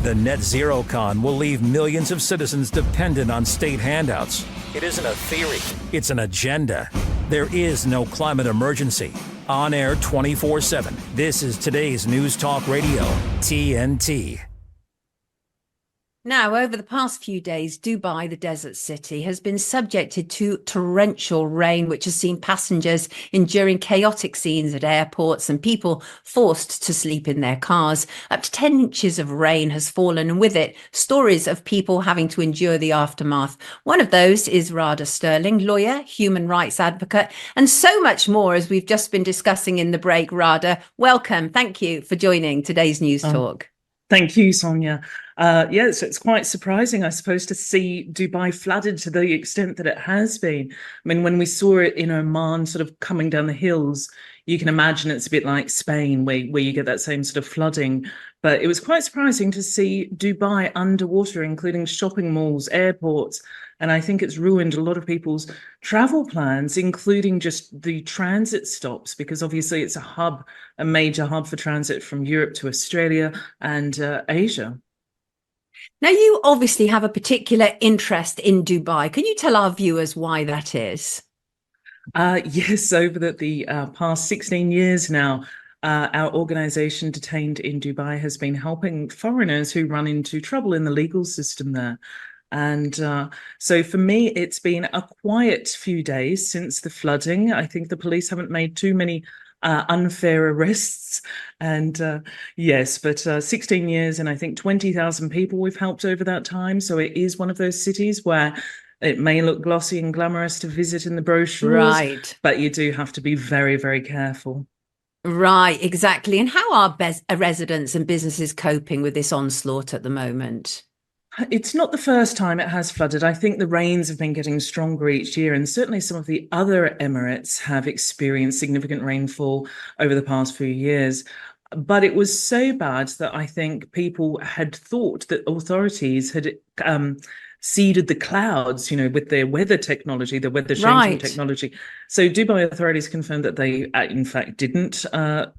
The net zero con will leave millions of citizens dependent on state handouts. It isn't a theory, it's an agenda. There is no climate emergency. On air 24/7. This is today's News Talk Radio, TNT. Now, over the past few days, Dubai, the desert city, has been subjected to torrential rain, which has seen passengers enduring chaotic scenes at airports and people forced to sleep in their cars. Up to 10 inches of rain has fallen, and with it, stories of people having to endure the aftermath. One of those is Radha Stirling, lawyer, human rights advocate, and so much more, as we've just been discussing in the break. Radha, welcome. Thank you for joining today's News Talk. Thank you, Sonia. Yes, it's quite surprising, I suppose, to see Dubai flooded to the extent that it has been. I mean, when we saw it in Oman sort of coming down the hills, you can imagine it's a bit like Spain, where you get that same sort of flooding. But it was quite surprising to see Dubai underwater, including shopping malls, airports. And I think it's ruined a lot of people's travel plans, including just the transit stops, because obviously it's a major hub for transit from Europe to Australia and Asia. Now, you obviously have a particular interest in Dubai. Can you tell our viewers why that is? Yes, over the past 16 years now, our organisation Detained in Dubai has been helping foreigners who run into trouble in the legal system there. And so for me, it's been a quiet few days since the flooding. I think the police haven't made too many unfair arrests. And yes, but 16 years and I think 20,000 people we've helped over that time. So it is one of those cities where it may look glossy and glamorous to visit in the brochures, right, but you do have to be very, very careful. Right, exactly. And how are residents and businesses coping with this onslaught at the moment? It's not the first time it has flooded. I think the rains have been getting stronger each year, and certainly some of the other Emirates have experienced significant rainfall over the past few years. But it was so bad that I think people had thought that authorities had seeded the clouds, with their weather technology, the weather changing technology. So Dubai authorities confirmed that they, in fact, didn't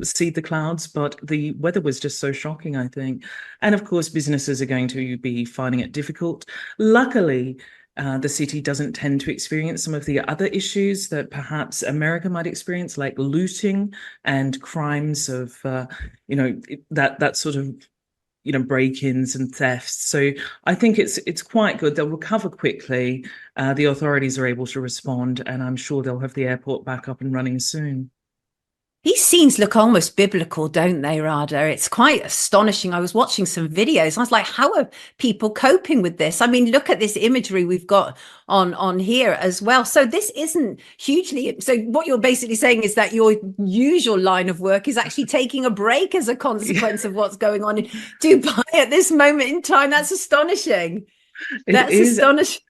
seed the clouds, but the weather was just so shocking, I think. And of course, businesses are going to be finding it difficult. Luckily, the city doesn't tend to experience some of the other issues that perhaps America might experience, like looting and crimes of, that sort of break-ins and thefts. So I think it's quite good. They'll recover quickly. The authorities are able to respond, and I'm sure they'll have the airport back up and running soon. These scenes look almost biblical, don't they, Radha? It's quite astonishing. I was watching some videos. I was like, how are people coping with this? I mean, look at this imagery we've got on here as well. So this isn't hugely... So what you're basically saying is that your usual line of work is actually taking a break as a consequence of what's going on in Dubai at this moment in time. That's astonishing. That's astonishing.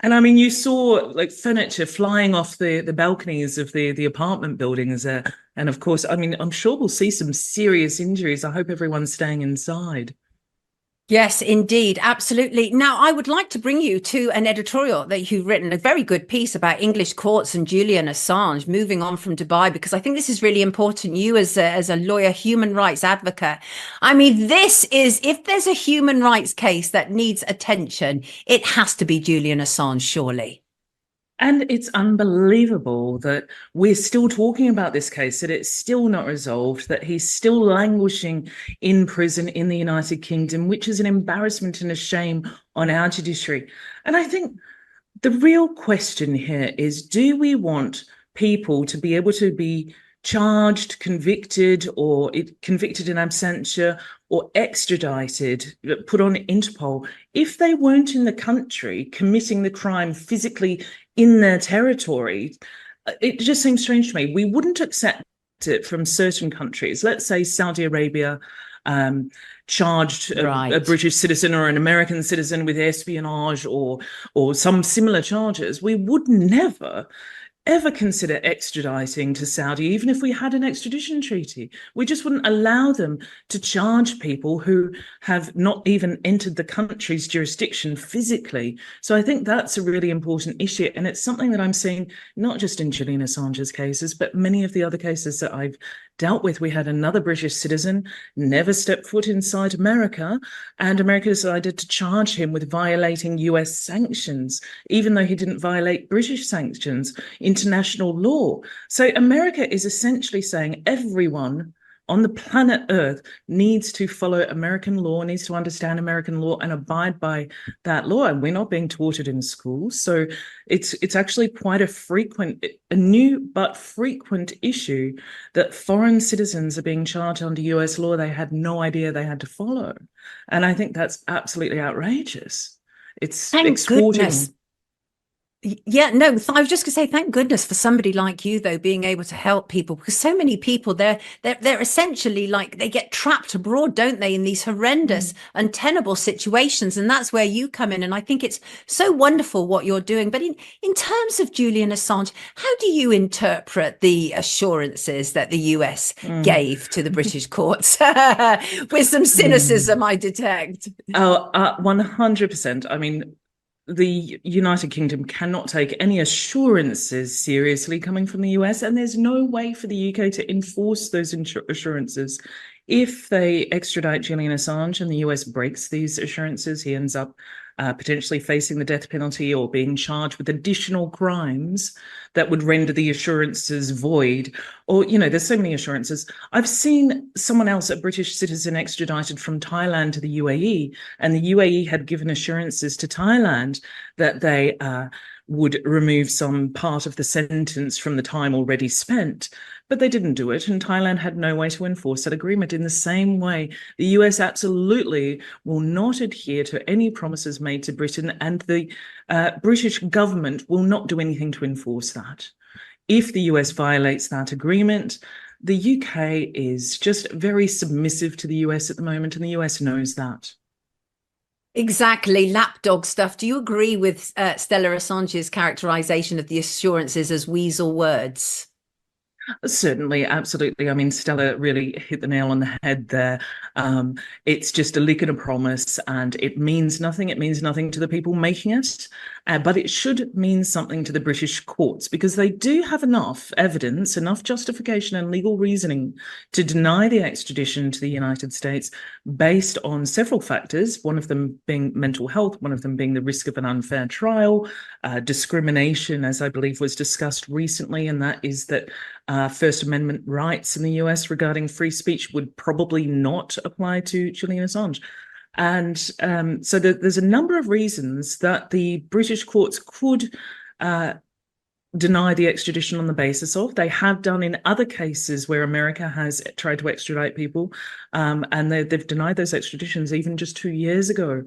And I mean, you saw like furniture flying off the balconies of the apartment buildings there. And of course, I mean, I'm sure we'll see some serious injuries. I hope everyone's staying inside. Yes, indeed. Absolutely. Now, I would like to bring you to an editorial that you've written, a very good piece about English courts and Julian Assange moving on from Dubai, because I think this is really important. You as a lawyer, human rights advocate. I mean, this is, if there's a human rights case that needs attention, it has to be Julian Assange, surely. And it's unbelievable that we're still talking about this case, that it's still not resolved, that he's still languishing in prison in the United Kingdom, which is an embarrassment and a shame on our judiciary. And I think the real question here is, do we want people to be able to be charged, convicted, or convicted in absentia, or extradited, put on Interpol, if they weren't in the country committing the crime physically in their territory? It just seems strange to me. We wouldn't accept it from certain countries. Let's say Saudi Arabia charged a British citizen or an American citizen with espionage or some similar charges. We would never ever consider extraditing to Saudi, even if we had an extradition treaty. We just wouldn't allow them to charge people who have not even entered the country's jurisdiction physically. So I think that's a really important issue. And it's something that I'm seeing not just in Julian Assange's cases, but many of the other cases that I've dealt with. We had another British citizen never step foot inside America, and America decided to charge him with violating US sanctions, even though he didn't violate British sanctions, international law. So America is essentially saying everyone on the planet Earth needs to follow American law, needs to understand American law and abide by that law. And we're not being taught it in schools. So it's actually quite a new but frequent issue that foreign citizens are being charged under US law they had no idea they had to follow. And I think that's absolutely outrageous. It's exporting. Goodness. Yeah, no, I was just going to say, thank goodness for somebody like you, though, being able to help people, because so many people, they're essentially like, they get trapped abroad, don't they, in these horrendous, untenable situations. And that's where you come in. And I think it's so wonderful what you're doing. But in terms of Julian Assange, how do you interpret the assurances that the US gave to the British courts? With some cynicism, I detect. Oh, 100%. I mean, the United Kingdom cannot take any assurances seriously coming from the US, and there's no way for the UK to enforce those assurances. If they extradite Julian Assange and the US breaks these assurances, he ends up potentially facing the death penalty or being charged with additional crimes that would render the assurances void. Or, you know, there's so many assurances. I've seen someone else, a British citizen, extradited from Thailand to the UAE, and the UAE had given assurances to Thailand that they would remove some part of the sentence from the time already spent. But they didn't do it, and Thailand had no way to enforce that agreement. In the same way, the US absolutely will not adhere to any promises made to Britain, and the British government will not do anything to enforce that. If the US violates that agreement, the UK is just very submissive to the US at the moment, and the US knows that. Exactly, lapdog stuff. Do you agree with Stella Assange's characterization of the assurances as weasel words? Certainly, absolutely. I mean, Stella really hit the nail on the head there. It's just a lick and a promise, and it means nothing. It means nothing to the people making it, but it should mean something to the British courts, because they do have enough evidence, enough justification and legal reasoning to deny the extradition to the United States based on several factors, one of them being mental health, one of them being the risk of an unfair trial, discrimination, as I believe was discussed recently, and that is that First Amendment rights in the US regarding free speech would probably not apply to Julian Assange. And so there's a number of reasons that the British courts could deny the extradition on the basis of. They have done in other cases where America has tried to extradite people, and they've denied those extraditions even just 2 years ago.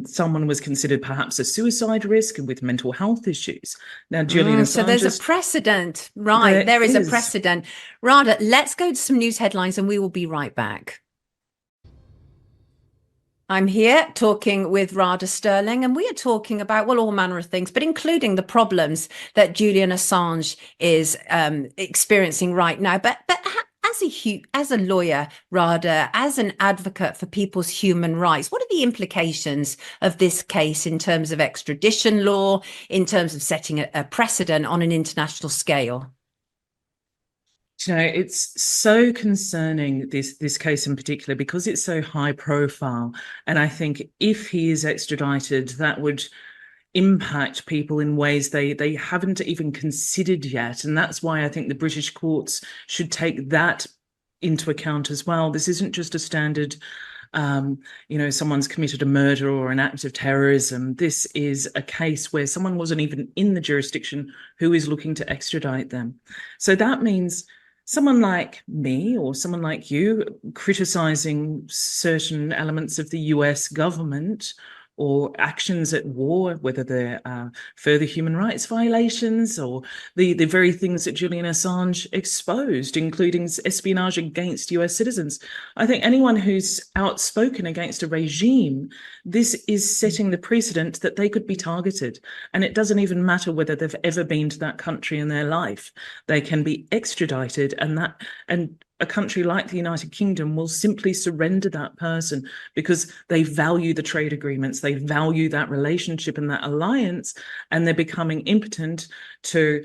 Someone was considered perhaps a suicide risk and with mental health issues. Now, Julian Assange... So there's a precedent, right? There is a precedent. Radha, let's go to some news headlines and we will be right back. I'm here talking with Radha Stirling, and we are talking about, well, all manner of things, but including the problems that Julian Assange is experiencing right now. But as a lawyer, Radha, as an advocate for people's human rights, what are the implications of this case in terms of extradition law, in terms of setting a precedent on an international scale? You know, it's so concerning, this case in particular, because it's so high profile. And I think if he is extradited, that would impact people in ways they haven't even considered yet. And that's why I think the British courts should take that into account as well. This isn't just a standard, you know, someone's committed a murder or an act of terrorism. This is a case where someone wasn't even in the jurisdiction who is looking to extradite them. So that means someone like me or someone like you criticizing certain elements of the US government or actions at war, whether they're further human rights violations or the very things that Julian Assange exposed, including espionage against US citizens. I think anyone who's outspoken against a regime, this is setting the precedent that they could be targeted. And it doesn't even matter whether they've ever been to that country in their life. They can be extradited, and a country like the United Kingdom will simply surrender that person because they value the trade agreements, they value that relationship and that alliance, and they're becoming impotent to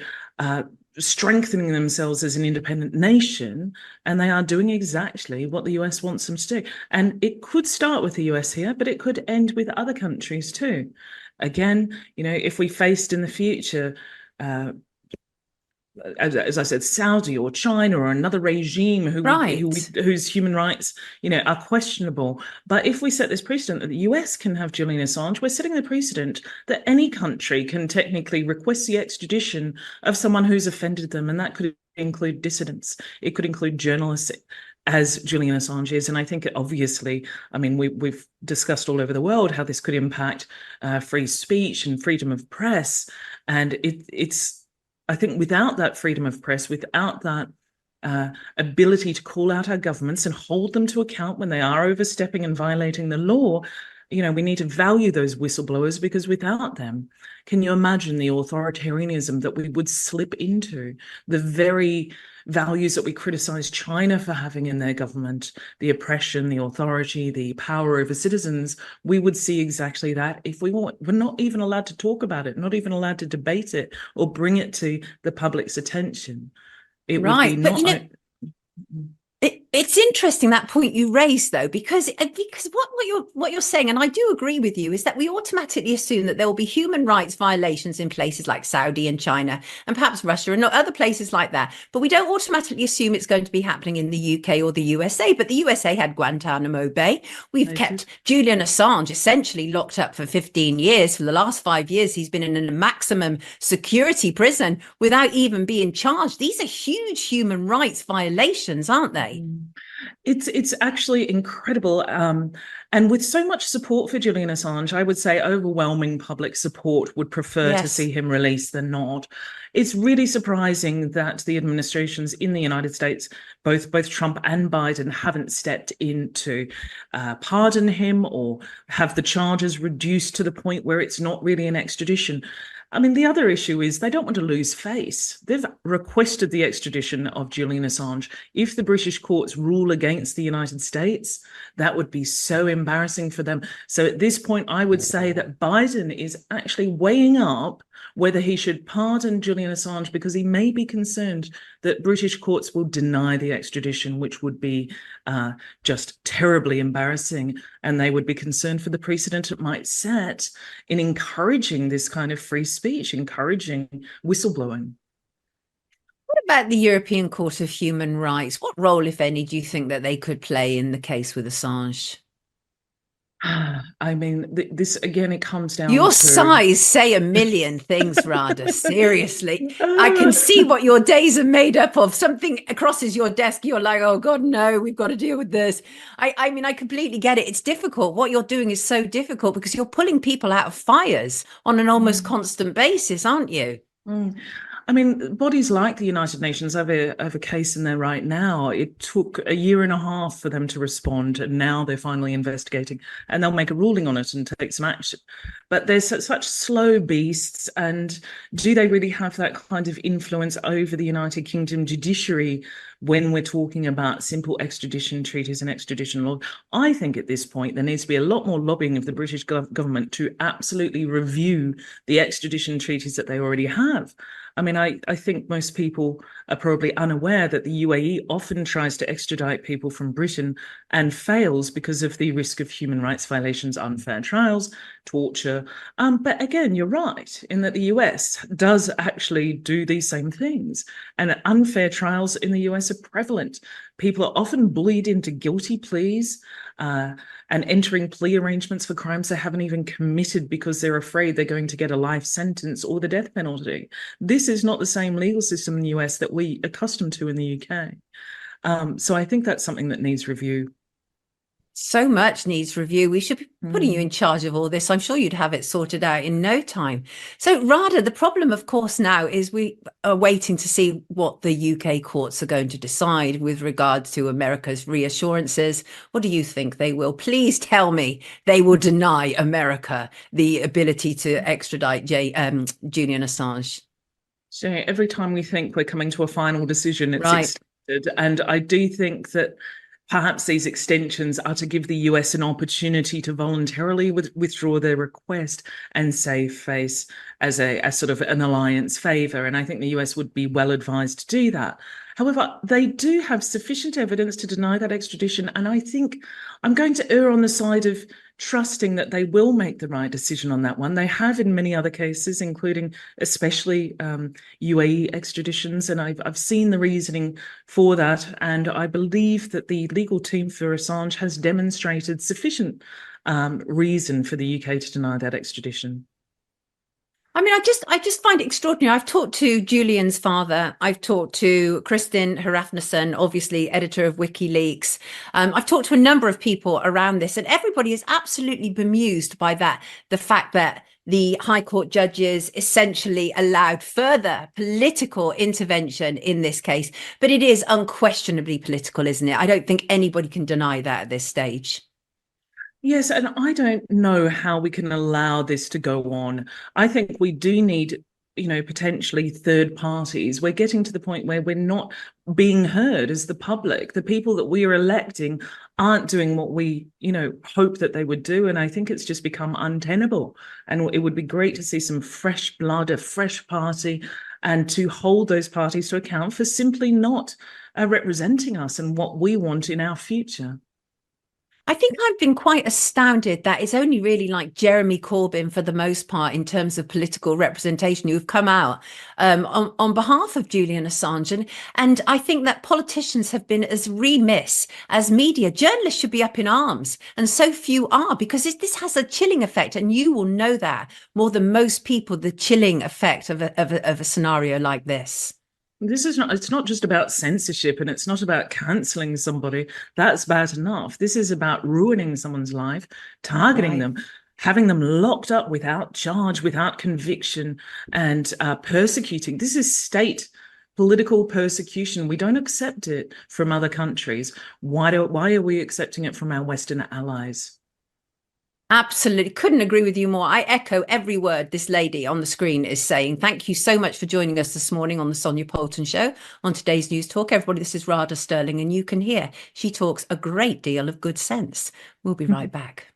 strengthening themselves as an independent nation, and they are doing exactly what the US wants them to do. And it could start with the US here, but it could end with other countries too. Again, if we faced in the future, as I said, Saudi or China or another regime whose human rights, are questionable. But if we set this precedent that the US can have Julian Assange, we're setting the precedent that any country can technically request the extradition of someone who's offended them. And that could include dissidents. It could include journalists, as Julian Assange is. And I think obviously, we've discussed all over the world how this could impact free speech and freedom of press. And it's I think without that freedom of press, without that ability to call out our governments and hold them to account when they are overstepping and violating the law, we need to value those whistleblowers, because without them, can you imagine the authoritarianism that we would slip into? The very values that we criticize China for having in their government, the oppression, the authority, the power over citizens, we would see exactly that if we're not even allowed to talk about it, not even allowed to debate it or bring it to the public's attention. It would be not... It's interesting, that point you raised, though, because what you're saying, and I do agree with you, is that we automatically assume that there will be human rights violations in places like Saudi and China and perhaps Russia and other places like that. But we don't automatically assume it's going to be happening in the UK or the USA. But the USA had Guantanamo Bay. We've kept Julian Assange essentially locked up for 15 years. For the last 5 years, he's been in a maximum security prison without even being charged. These are huge human rights violations, aren't they? It's actually incredible. And with so much support for Julian Assange, I would say overwhelming public support would prefer to see him released than not. It's really surprising that the administrations in the United States, both Trump and Biden, haven't stepped in to pardon him or have the charges reduced to the point where it's not really an extradition. The other issue is they don't want to lose face. They've requested the extradition of Julian Assange. If the British courts rule against the United States, that would be so embarrassing for them. So at this point, I would say that Biden is actually weighing up whether he should pardon Julian Assange, because he may be concerned that British courts will deny the extradition, which would be just terribly embarrassing. And they would be concerned for the precedent it might set in encouraging this kind of free speech, encouraging whistleblowing. What about the European Court of Human Rights? What role, if any, do you think that they could play in the case with Assange? This again, it comes down your to... sighs say a million things, Radha. Seriously, I can see what your days are made up of. Something crosses your desk, you're like, oh God, no, we've got to deal with this. I completely get it. It's difficult. What you're doing is so difficult because you're pulling people out of fires on an almost constant basis, aren't you? Bodies like the United Nations have a case in there right now. It took 1.5 years for them to respond, and now they're finally investigating, and they'll make a ruling on it and take some action. But they're such slow beasts, and do they really have that kind of influence over the United Kingdom judiciary when we're talking about simple extradition treaties and extradition law? I think at this point there needs to be a lot more lobbying of the British government to absolutely review the extradition treaties that they already have. I think most people are probably unaware that the UAE often tries to extradite people from Britain and fails because of the risk of human rights violations, unfair trials, torture. But again, you're right in that the US does actually do these same things, and unfair trials in the US are prevalent. People are often bullied into guilty pleas and entering plea arrangements for crimes they haven't even committed because they're afraid they're going to get a life sentence or the death penalty. This is not the same legal system in the US that we're accustomed to in the UK. So I think that's something that needs review. So much needs review. We should be putting you in charge of all this. I'm sure you'd have it sorted out in no time. So Radha, the problem, of course, now is we are waiting to see what the UK courts are going to decide with regard to America's reassurances. What do you think they will? Please tell me they will deny America the ability to extradite Julian Assange. So every time we think we're coming to a final decision, it's extended. And I do think that perhaps these extensions are to give the US an opportunity to voluntarily withdraw their request and save face as a sort of an alliance favour. And I think the US would be well advised to do that. However, they do have sufficient evidence to deny that extradition. And I think I'm going to err on the side of trusting that they will make the right decision on that one. They have in many other cases, including especially UAE extraditions. And I've seen the reasoning for that. And I believe that the legal team for Assange has demonstrated sufficient reason for the UK to deny that extradition. I mean, I just find it extraordinary. I've talked to Julian's father. I've talked to Kristin Hrafnsson, obviously editor of WikiLeaks. I've talked to a number of people around this, and everybody is absolutely bemused by that. The fact that the High Court judges essentially allowed further political intervention in this case. But it is unquestionably political, isn't it? I don't think anybody can deny that at this stage. Yes, and I don't know how we can allow this to go on. I think we do need, potentially third parties. We're getting to the point where we're not being heard as the public. The people that we are electing aren't doing what we, hope that they would do. And I think it's just become untenable. And it would be great to see some fresh blood, a fresh party, and to hold those parties to account for simply not representing us and what we want in our future. I think I've been quite astounded that it's only really like Jeremy Corbyn, for the most part, in terms of political representation, who've come out on behalf of Julian Assange. And I think that politicians have been as remiss as media. Journalists should be up in arms, and so few are, because this has a chilling effect. And you will know that more than most people, the chilling effect of a scenario like this. It's not just about censorship, and it's not about cancelling somebody. That's bad enough. This is about ruining someone's life, targeting them, having them locked up without charge, without conviction, and persecuting. This is state political persecution. We don't accept it from other countries. Why are we accepting it from our Western allies? Absolutely. Couldn't agree with you more. I echo every word this lady on the screen is saying. Thank you so much for joining us this morning on the Sonia Poulton Show on today's News Talk. Everybody, this is Radha Stirling, and you can hear she talks a great deal of good sense. We'll be right back.